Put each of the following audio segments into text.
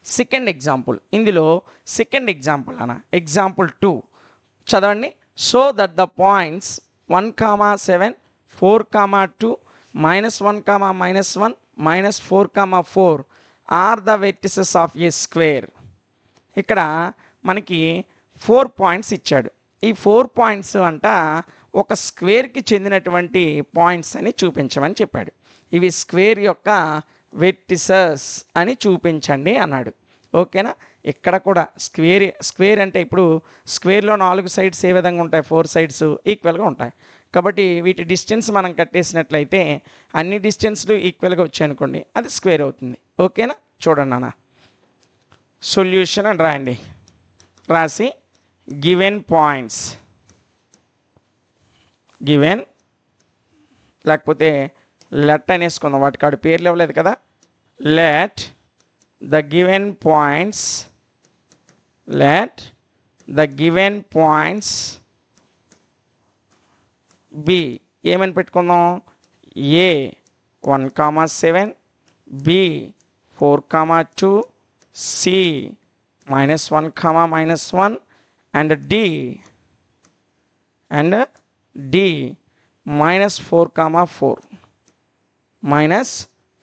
Second example, ఇందులో second example అన్న example 2 చదవండి. So that the points 1, 7, 4, 2, -1, -1, -4, 4 are the vertices of a square. ఇక్కడ మనకి 4 పాయింట్స్ ఇచ్చాడు. ఈ 4 పాయింట్స్ అంట ఒక స్క్వేర్కి చెందినటువంటి పాయింట్స్ అని చూపించమని చెప్పాడు. ఇవి స్క్వేర్ యొక్క వెర్టిసెస్ అని చూపించండి అన్నాడు. ఓకేనా. ఇక్కడ కూడా స్క్వేర్ అంటే ఇప్పుడు స్క్వేర్లో 4 సైడ్స్ ఏ విధంగా ఉంటాయి, 4 సైడ్స్ ఈక్వల్గా ఉంటాయి. కాబట్టి వీటి డిస్టెన్స్ మనం కట్టేసినట్లయితే అన్ని డిస్టెన్స్లు ఈక్వల్గా వచ్చాయనుకోండి, అది స్క్వేర్ అవుతుంది. ఓకేనా. చూడండి అన్న, సొల్యూషన్ అని రాయండి. రాసి గివెన్ పాయింట్స్, గివెన్ లేకపోతే లెట్ అనేసుకుందాం, వాటికి ఆడు పేర్లు ఇవ్వలేదు కదా. Let the given points, let the given points B ఏమని పెట్టుకుందాం, A 1, 7, B 4, 2, C -1, -1 and D -4,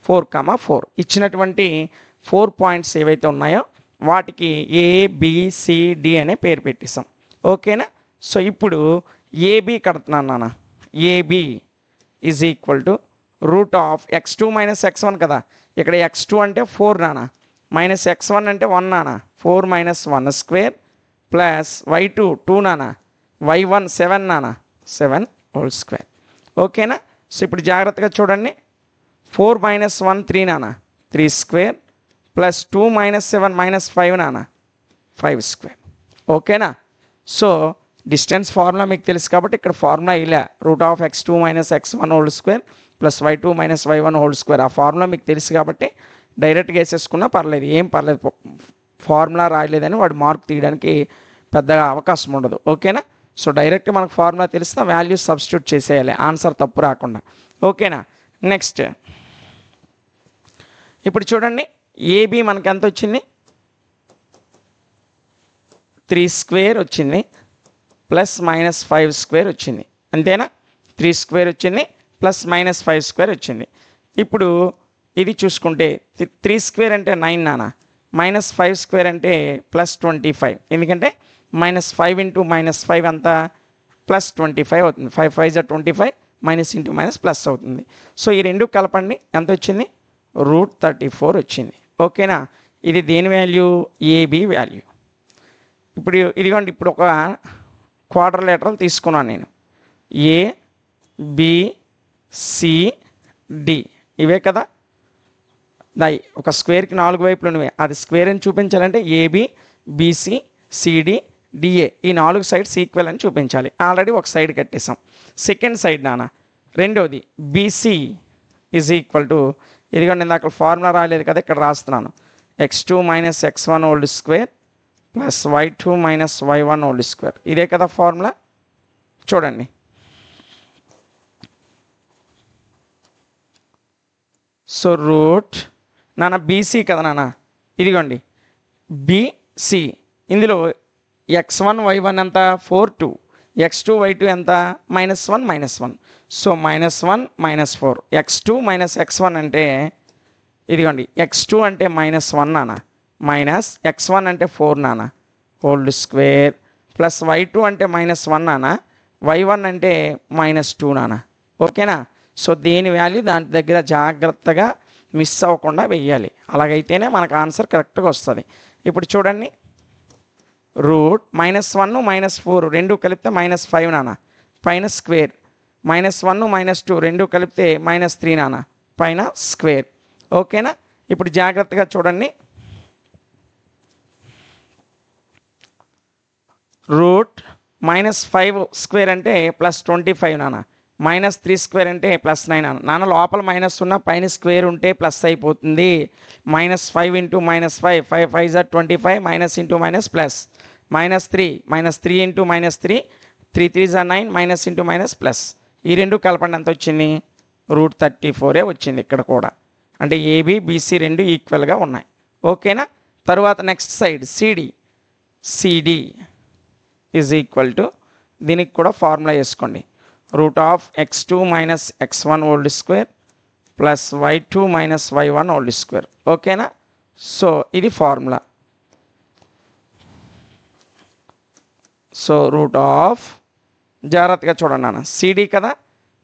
4 ఇచ్చినటువంటి 4 పాయింట్స్ ఏవైతే ఉన్నాయో వాటికి ABCD అనే పేరు పెట్టేసాం. ఓకేనా. సో ఇప్పుడు AB కడుతున్నాను నాన్న. AB is equal to √(x2 - x1) కదా. ఇక్కడ x2 అంటే 4 నాన్న, -x1 అంటే 1 నాన్న, 4 - 1² ప్లస్ y2 2 నాన్న, y1 7 నాన్న, 7² ఓకేనా. సో ఇప్పుడు జాగ్రత్తగా చూడండి. 4 - 1 3 నాన్న, 3² ప్లస్ 2 - 7 -5 నాన్న, 5². ఓకేనా. సో డిస్టెన్స్ ఫార్ములా మీకు తెలుసు కాబట్టి ఇక్కడ ఫార్ములా ఇలా √(x2 - x1) plus y2 - y1² ఆ ఫార్ములా మీకు తెలుసు కాబట్టి డైరెక్ట్గా వేసేసుకున్నా పర్లేదు, ఏం పర్లేదు. ఫార్ములా రాయలేదని వాడు మార్క్ తీయడానికి పెద్దగా అవకాశం ఉండదు. ఓకేనా. సో డైరెక్ట్గా మనకు ఫార్ములా తెలిసిన వాల్యూస్ సబ్స్టిట్యూట్ చేసేయాలి, ఆన్సర్ తప్పు రాకుండా. ఓకేనా. నెక్స్ట్ ఇప్పుడు చూడండి, ఏబి మనకి ఎంత వచ్చింది, 3² వచ్చింది ప్లస్ -5² వచ్చింది. అంతేనా. 3² వచ్చింది ప్లస్ -5² వచ్చింది. ఇప్పుడు ఇది చూసుకుంటే 3² అంటే 9 నాన్న, -5² అంటే +25, ఎందుకంటే -5 × -5 అంతా +25 అవుతుంది. 5 × 5 = 25, -× -+ అవుతుంది. సో ఈ రెండు కలపండి, ఎంత వచ్చింది, √34 వచ్చింది. ఓకేనా. ఇది దేని వాల్యూ, ఏబి వాల్యూ. ఇప్పుడు ఇదిగోండి, ఇప్పుడు ఒక క్వాడ్రిలేటరల్ తీసుకున్నాను నేను, ABCD ఇవే కదా. ఒక స్క్వేర్కి 4 వైపులు ఉన్నవే, అది స్క్వేర్ అని చూపించాలంటే AB BC CD DA ఈ 4 సైడ్స్ ఈక్వల్ అని చూపించాలి. ఆల్రెడీ ఒక సైడ్ కట్టేసాం. సెకండ్ సైడ్ నాన్న, రెండోది BC ఈజ్ ఈక్వల్ టు, ఇదిగోండి ఇందాక ఫార్ములా రాలేదు కదా, ఇక్కడ రాస్తున్నాను, x2 - x1² plus y2 - y1². ఇదే కదా ఫార్ములా. చూడండి, సో రూట్ నాన్న బీసీ కదా నాన్న, ఇదిగోండి BC, ఇందులో x1 y1 ఎంత, 4 2, x2 y2 ఎంత, -1 -1. సో -1 -4, x2 - x1 అంటే ఇదిగోండి, x2 అంటే -1 నాన్న, మైనస్ x1 అంటే 4 నాన్న (2) ప్లస్ y2 అంటే -1 నాన్న, y1 అంటే -2 నాన్న. ఓకేనా. సో దేని వాల్యూ దాని దగ్గర జాగ్రత్తగా మిస్ అవ్వకుండా వెయ్యాలి, అలాగైతేనే మనకు ఆన్సర్ కరెక్ట్గా వస్తుంది. ఇప్పుడు చూడండి, రూట్ -1 -4 రెండు కలిపితే -5 నాన్న, పైన స్క్వేర్, -1 -2 రెండు కలిపితే -3 నాన్న, పైన స్క్వేర్. ఓకేనా. ఇప్పుడు జాగ్రత్తగా చూడండి, రూట్ -5² అంటే +25 నాన్న, -3² అంటే +9 నాన్న. లోపల మైనస్ ఉన్న పైన స్క్వేర్ ఉంటే ప్లస్ అయిపోతుంది. -5 × -5, 5 5 = 25, -× -ప్లస్, -3 -3 × -3, 3 3 = 9, -× ప్లస్. ఈ రెండు కలపండి, ఎంత వచ్చింది, √34 వచ్చింది. ఇక్కడ కూడా అంటే AB BC రెండు ఈక్వల్గా ఉన్నాయి. ఓకేనా. తర్వాత next side CD is equal to దీనికి కూడా ఫార్ములా వేసుకోండి. x2 minus x1 whole square plus y2 minus y1 whole square. ఓకేనా? సో ఇది ఫార్ములా. సో జాగ్రత్తగా చూడండి అన్న, సిడి కదా,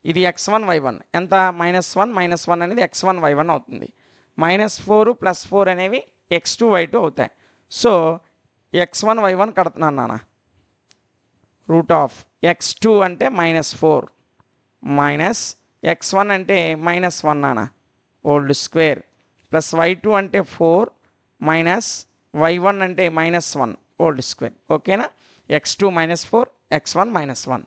ఇది x1 y1 ఎంత, -1 అనేది x1 y1 అవుతుంది. -4 + 4 అనేవి x2 y2 అవుతాయి. సో x1 y1 కడుతున్నాను నాన్న. x2 అంటే -4 మైనస్ x1 అంటే -1 నాన్న హోల్ స్క్వేర్ ప్లస్ y2 అంటే 4 మైనస్ y1 అంటే -1 హోల్ స్క్వేర్. ఓకేనా? x2 -4 x1 -1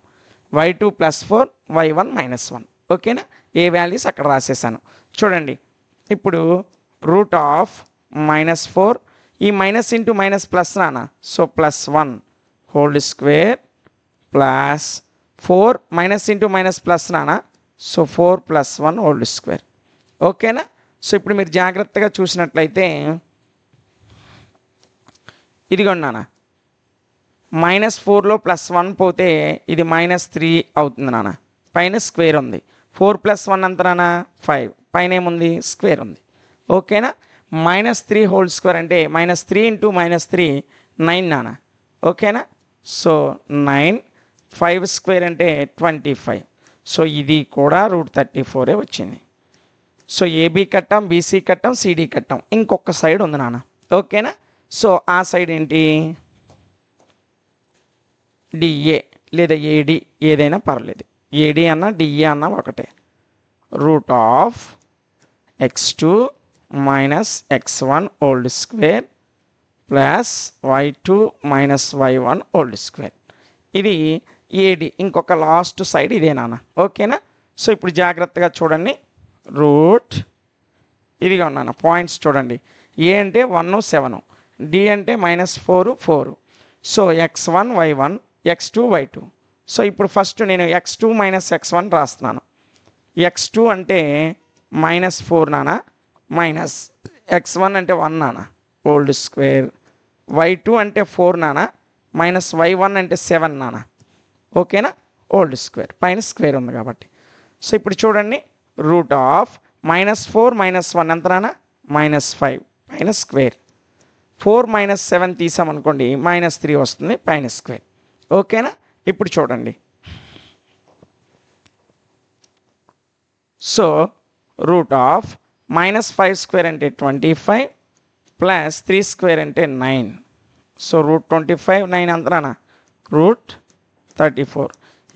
y2 +4 y1 -1. ఓకేనా? ఏ వాల్యూస్ అక్కడ రాసేసాను. చూడండి ఇప్పుడు -4 ఈ మైనస్ ఇంటూ మైనస్ ప్లస్ నాన్న, so +1 whole square plus 4 minus into minus plus నాన్న, సో 4 + 1 హోల్ స్క్వేర్. ఓకేనా? సో ఇప్పుడు మీరు జాగ్రత్తగా చూసినట్లయితే ఇదిగోండి నాన్న, -4లో +1 పోతే ఇది -3 అవుతుంది నాన్న. పైన స్క్వేర్ ఉంది. 4 + 1 ఎంత నాన్న, 5. పైన ఏముంది, స్క్వేర్ ఉంది. ఓకేనా? -3 హోల్ స్క్వేర్ అంటే -3 ఇంటూ -3 9 నాన్న. ఓకేనా? సో 9, 5 స్క్వేర్ అంటే 25. సో ఇది కూడా √34 వచ్చింది. సో ఏబీ కట్టాం, బీసీ కట్టాం, సిడి కట్టాం. ఇంకొక సైడ్ ఉంది నాన్న. ఓకేనా? సో ఆ సైడ్ ఏంటి, డిఏ లేదా ఏడి ఏదైనా పర్లేదు. ఏడి అన్న డిఏ అన్న ఒకటే. x2 minus x1 whole square plus y2 minus y1 whole square. ఇది ఏడి. ఇంకొక లాస్ట్ సైడ్ ఇదే నాన్న. ఓకేనా? సో ఇప్పుడు జాగ్రత్తగా చూడండి. ఇదిగా ఉన్నాను పాయింట్స్ చూడండి. ఏ అంటే 1 7, డి అంటే -4 4. So x1 y1 x2 y2. So ఇప్పుడు ఫస్ట్ నేను x2 మైనస్ x1 రాస్తున్నాను. x2 అంటే -4 నాన్న మైనస్ x1 అంటే 1 నాన్న హోల్ స్క్వేర్, y2 అంటే 4 నాన్న మైనస్ y1 అంటే 7 నాన్న. ఓకేనా? హోల్ స్క్వేర్, పైన స్క్వేర్ ఉంది కాబట్టి. సో ఇప్పుడు చూడండి -4 - 1 ఎంత నాన్న, -5 పైన స్క్వేర్. 4 - 7 తీసామనుకోండి -3 వస్తుంది పైన స్క్వేర్. ఓకేనా? ఇప్పుడు చూడండి. సో -5 స్క్వేర్ అంటే 25 ప్లస్ 3 స్క్వేర్ అంటే 9. సో √25 9 అంతనా √34.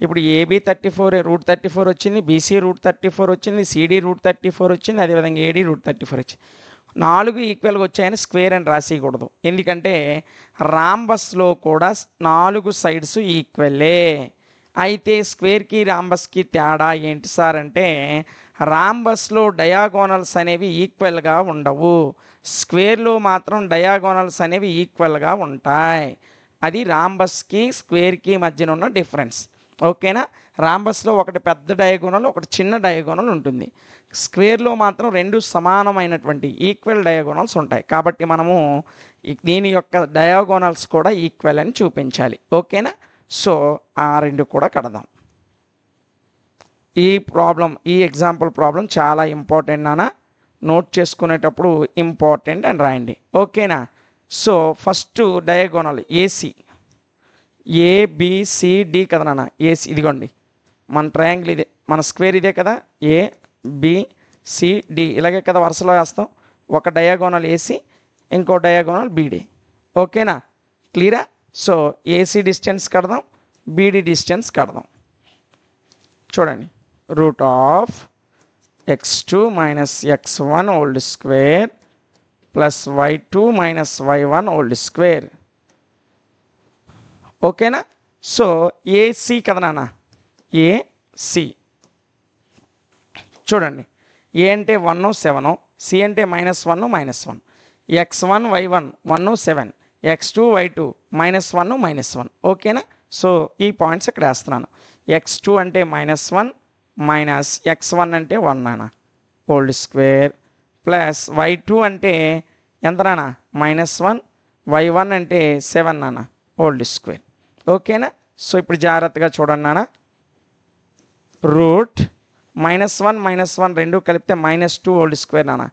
ఇప్పుడు ఏబీ 34 √34 వచ్చింది, బీసీ √34 వచ్చింది, సిడి √34 వచ్చింది, అదేవిధంగా ఏడి √34 వచ్చింది. 4 ఈక్వల్గా వచ్చాయని స్క్వేర్ అని రాసేయకూడదు. ఎందుకంటే రాంబస్లో కూడా 4 సైడ్స్ ఈక్వలే. అయితే స్క్వేర్కి రాంబస్కి తేడా ఏంటి సార్ అంటే, రాంబస్లో డయాగోనల్స్ అనేవి ఈక్వల్గా ఉండవు, స్క్వేర్లో మాత్రం డయాగోనల్స్ అనేవి ఈక్వల్గా ఉంటాయి. అది రాంబస్కి స్క్వేర్కి మధ్యన ఉన్న డిఫరెన్స్. ఓకేనా? రాంబస్లో ఒకటి పెద్ద డయాగోనల్, ఒకటి చిన్న డయాగోనల్ ఉంటుంది. స్క్వేర్లో మాత్రం 2 సమానమైనటువంటి ఈక్వల్ డయాగోనల్స్ ఉంటాయి. కాబట్టి మనము దీని యొక్క డయాగోనల్స్ కూడా ఈక్వల్ అని చూపించాలి. ఓకేనా? సో ఆ 2 కూడా కడదాం. ఈ ఎగ్జాంపుల్ ప్రాబ్లం చాలా ఇంపార్టెంట్ నాన్న. నోట్ చేసుకునేటప్పుడు ఇంపార్టెంట్ అని రాయండి. ఓకేనా? So first diagonal AC, ABCD కదా నాన్న. ఏసీ ఇదిగోండి, మన ట్రయాంగిల్ ఇదే, మన స్క్వేర్ ఇదే కదా, ఏబిసిడి ఇలాగే కదా వరుసలో వేస్తాం. ఒక డయాగోనల్ ఏసీ, ఇంకో డయాగోనల్ బీడీ. ఓకేనా? క్లియరా? సో ఏసీ డిస్టెన్స్ కడదాం, బీడీ డిస్టెన్స్ కడదాం. చూడండి x2 minus x1 whole square plus y2 minus y1 whole square. ఓకేనా? సో ఏసీ కదా నాన్న, ఏసీ చూడండి. ఏ అంటే 1 7, సి అంటే -1 -1, x1 y1 1 7, x2 y2 -1 -1. ఓకేనా? సో ఈ పాయింట్స్ ఇక్కడ వేస్తున్నాను. x2 అంటే -1 మైనస్ x1 అంటే 1 నాన్న హోల్ స్క్వేర్ ప్లస్ y2 అంటే ఎంత నాన్న -1, y1 అంటే 7 నాన్న హోల్ స్క్వేర్. ఓకేనా? సో ఇప్పుడు జాగ్రత్తగా చూడండి నాన్న. రూట్ -1 రెండు కలిపితే -2 హోల్ స్క్వేర్ నాన్న.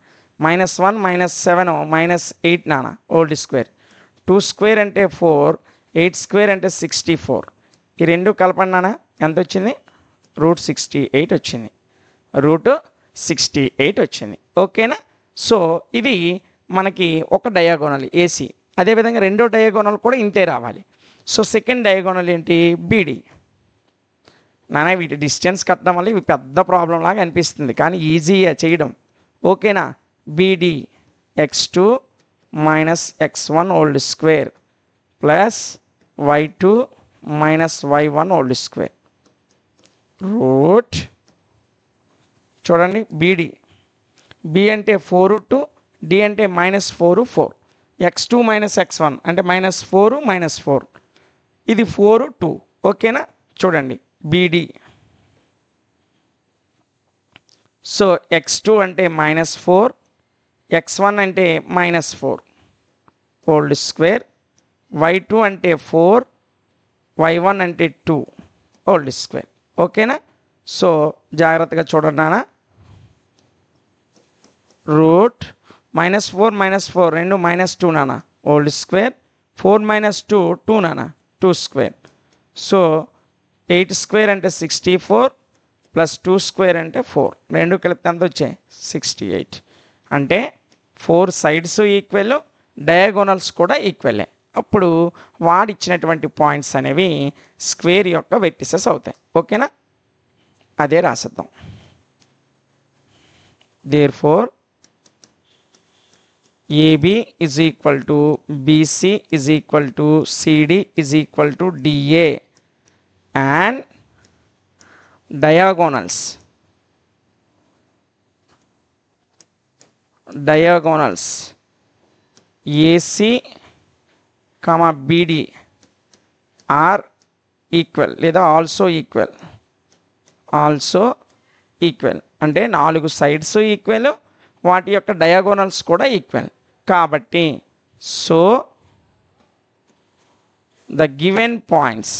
-1 -7 -8 నాన్న హోల్ స్క్వేర్. 2 స్క్వేర్ అంటే 4, 8 స్క్వేర్ అంటే 64. ఈ రెండు కలపండి నాన్న, ఎంత వచ్చింది? √68 వచ్చింది. √68 వచ్చింది. ఓకేనా? సో ఇది మనకి ఒక డయాగోనల్ ఏసీ. అదేవిధంగా రెండో డయాగోనల్ కూడా ఇంతే రావాలి. సో సెకండ్ డయాగోనల్ ఏంటి? బీడీ. నాన్న వీటి డిస్టెన్స్ కట్టడం వల్ల ఇవి పెద్ద ప్రాబ్లం లాగా అనిపిస్తుంది, కానీ ఈజీగా చేయడం. ఓకేనా? BD x2 - x1 whole square plus y2 - y1 whole square. Root చూడండి, బీడీ బి అంటే 4 2, డి అంటే -4 4. x2 - x1 అంటే -4 -4. ఇది 4 2. ఓకేనా? చూడండి బీడీ. సో x2 అంటే -4, x1 అంటే -4 హోల్ స్క్వేర్, y2 అంటే 4, y1 అంటే 2 హోల్ స్క్వేర్. ఓకేనా? సో జాగ్రత్తగా చూడండి నాన్న. రూట్ -4 రెండు -2 నాన్న హోల్ స్క్వేర్, 4 - 2 2 నాన్న 2 స్క్వేర్. సో 8 స్క్వేర్ అంటే 64 ప్లస్ 2 స్క్వేర్ అంటే 4. రెండు కలిపితే ఎంత వచ్చాయి? 68. అంటే 4 సైడ్స్ ఈక్వల్, డయాగోనల్స్ కూడా ఈక్వలే. అప్పుడు వాడిచ్చినటువంటి పాయింట్స్ అనేవి స్క్వేర్ యొక్క వెర్టిసెస్ అవుతాయి. ఓకేనా? అదే రాసిద్దాం. Therefore AB is equal to BC is equal to CD is equal to DA and diagonals AC, BD are equal లేదా ఆల్సో ఈక్వల్. అంటే 4 సైడ్స్ ఈక్వల్, వాటి యొక్క డయాగోనల్స్ కూడా ఈక్వల్. కాబట్టి సో ద గివెన్ పాయింట్స్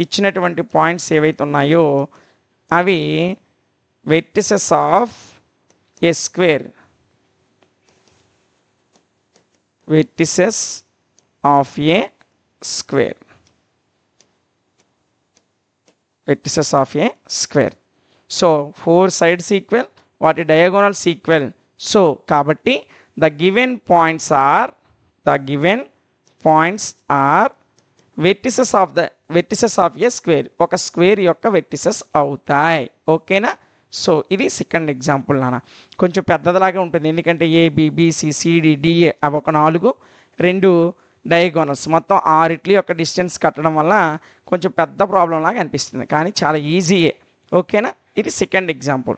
ఇచ్చినటువంటి పాయింట్స్ ఏవైతే ఉన్నాయో అవి vertices of a square. Vertices of a square. Vertices of a square. So 4 sides equal, వాటి డయాగోనల్స్ ఈక్వల్. సో కాబట్టి the given points are vertices of a square. ఒక square యొక్క vertices అవుతాయి. ఓకేనా? సో ఇది సెకండ్ ఎగ్జాంపుల్ నాన్న. కొంచెం పెద్దదిలాగా ఉంటుంది, ఎందుకంటే ABBCCDDA అవి ఒక 4, 2 డయాగోనల్స్, మొత్తం 6 యొక్క డిస్టెన్స్ కట్టడం వల్ల కొంచెం పెద్ద ప్రాబ్లం లాగా అనిపిస్తుంది, కానీ చాలా ఈజీయే. ఓకేనా? ఇది సెకండ్ ఎగ్జాంపుల్.